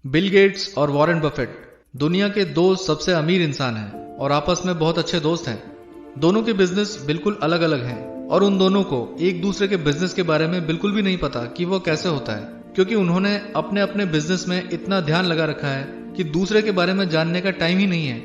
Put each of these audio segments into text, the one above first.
Bill Gates और Warren Buffett दुनिया के दो सबसे अमीर इंसान हैं और आपस में बहुत अच्छे दोस्त हैं। दोनों के बिजनेस बिल्कुल अलग अलग हैं और उन दोनों को एक दूसरे के बिजनेस के बारे में बिल्कुल भी नहीं पता कि वो कैसे होता है, क्योंकि उन्होंने अपने अपने बिजनेस में इतना ध्यान लगा रखा है कि दूसरे के बारे में जानने का टाइम ही नहीं है।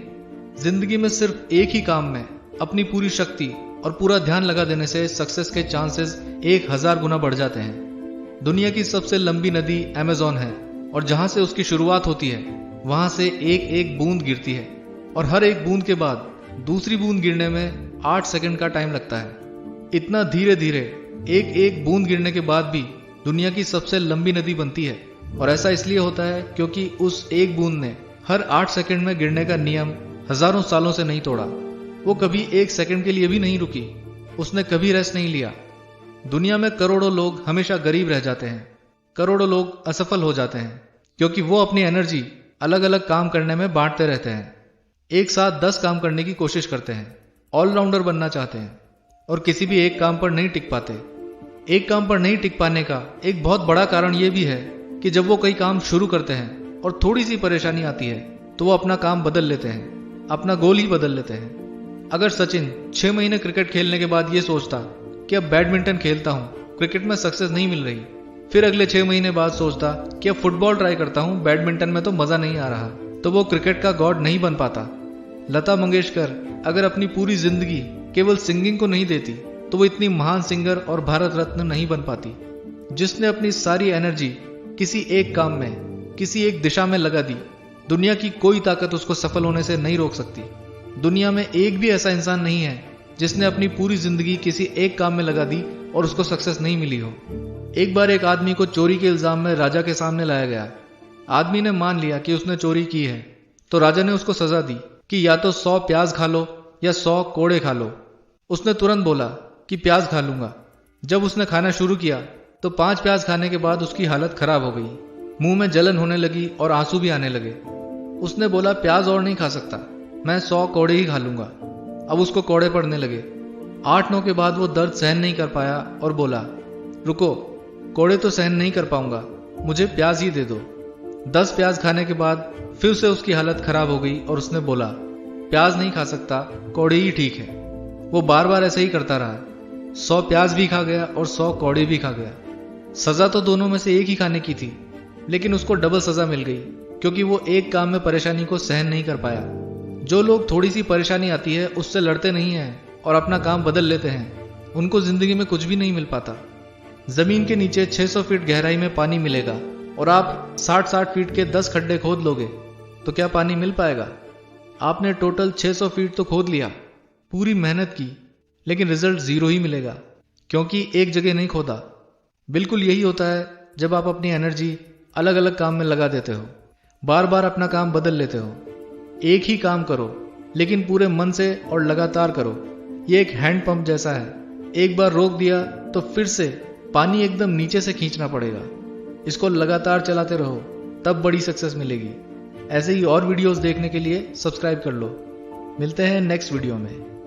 जिंदगी में सिर्फ एक ही काम में अपनी पूरी शक्ति और पूरा ध्यान लगा देने से सक्सेस के चांसेस 1000 गुना बढ़ जाते हैं। दुनिया की सबसे लंबी नदी अमेज़न है और जहां से उसकी शुरुआत होती है वहां से एक एक बूंद गिरती है और हर एक बूंद के बाद दूसरी बूंद गिरने में 8 सेकंड का टाइम लगता है। इतना धीरे धीरे एक एक बूंद गिरने के बाद भी दुनिया की सबसे लंबी नदी बनती है, और ऐसा इसलिए होता है क्योंकि उस एक बूंद ने हर 8 सेकंड में गिरने का नियम हजारों सालों से नहीं तोड़ा। वो कभी 1 सेकंड के लिए भी नहीं रुकी, उसने कभी रेस्ट नहीं लिया। दुनिया में करोड़ों लोग हमेशा गरीब रह जाते हैं, करोड़ों लोग असफल हो जाते हैं क्योंकि वो अपनी एनर्जी अलग अलग काम करने में बांटते रहते हैं। एक साथ 10 काम करने की कोशिश करते हैं, ऑलराउंडर बनना चाहते हैं और किसी भी एक काम पर नहीं टिक पाते। एक काम पर नहीं टिक पाने का एक बहुत बड़ा कारण यह भी है कि जब वो कई काम शुरू करते हैं और थोड़ी सी परेशानी आती है तो वो अपना काम बदल लेते हैं, अपना गोल ही बदल लेते हैं। अगर सचिन 6 महीने क्रिकेट खेलने के बाद ये सोचता कि अब बैडमिंटन खेलता हूं, क्रिकेट में सक्सेस नहीं मिल रही, फिर अगले 6 महीने बाद सोचता कि अब फुटबॉल ट्राई करता हूं, बैडमिंटन में तो मजा नहीं आ रहा, तो वो क्रिकेट का गॉड नहीं बन पाता। लता मंगेशकर अगर अपनी पूरी जिंदगी केवल सिंगिंग को नहीं देती तो वो इतनी महान सिंगर और भारत रत्न नहीं बन पाती। जिसने अपनी सारी एनर्जी किसी एक काम में, किसी एक दिशा में लगा दी, दुनिया की कोई ताकत उसको सफल होने से नहीं रोक सकती। दुनिया में एक भी ऐसा इंसान नहीं है जिसने अपनी पूरी जिंदगी किसी एक काम में लगा दी और उसको सक्सेस नहीं मिली हो। एक बार एक आदमी को चोरी के इल्जाम में राजा के सामने लाया गया। आदमी ने मान लिया कि उसने चोरी की है, तो राजा ने उसको सजा दी कि या तो 100 प्याज खा लो या 100 कोड़े खा लो। उसने तुरंत बोला कि प्याज खा लूंगा। जब उसने खाना शुरू किया तो 5 प्याज खाने के बाद उसकी हालत खराब हो गई, मुंह में जलन होने लगी और आंसू भी आने लगे। उसने बोला प्याज और नहीं खा सकता, मैं 100 कोड़े ही खा लूंगा। अब उसको कोड़े पड़ने लगे। 8-9 के बाद वो दर्द सहन नहीं कर पाया और बोला, रुको, कोड़े तो सहन नहीं कर पाऊंगा, मुझे प्याज ही दे दो। 10 प्याज खाने के बाद फिर से उसकी हालत खराब हो गई और उसने बोला, प्याज नहीं खा सकता, कोड़े ही ठीक है। वो बार बार ऐसे ही करता रहा। 100 प्याज भी खा गया और 100 कोड़े भी खा गया। सजा तो दोनों में से एक ही खाने की थी, लेकिन उसको डबल सजा मिल गई क्योंकि वो एक काम में परेशानी को सहन नहीं कर पाया। जो लोग थोड़ी सी परेशानी आती है उससे लड़ते नहीं हैं और अपना काम बदल लेते हैं, उनको जिंदगी में कुछ भी नहीं मिल पाता। जमीन के नीचे 600 फीट गहराई में पानी मिलेगा और आप 60-60 फीट के 10 खड्डे खोद लोगे तो क्या पानी मिल पाएगा? आपने टोटल 600 फीट तो खोद लिया, पूरी मेहनत की, लेकिन रिजल्ट 0 ही मिलेगा क्योंकि एक जगह नहीं खोदा। बिल्कुल यही होता है जब आप अपनी एनर्जी अलग अलग काम में लगा देते हो, बार बार अपना काम बदल लेते हो। एक ही काम करो लेकिन पूरे मन से और लगातार करो। ये एक हैंड पंप जैसा है, एक बार रोक दिया तो फिर से पानी एकदम नीचे से खींचना पड़ेगा। इसको लगातार चलाते रहो, तब बड़ी सक्सेस मिलेगी। ऐसे ही और वीडियोस देखने के लिए सब्सक्राइब कर लो। मिलते हैं नेक्स्ट वीडियो में।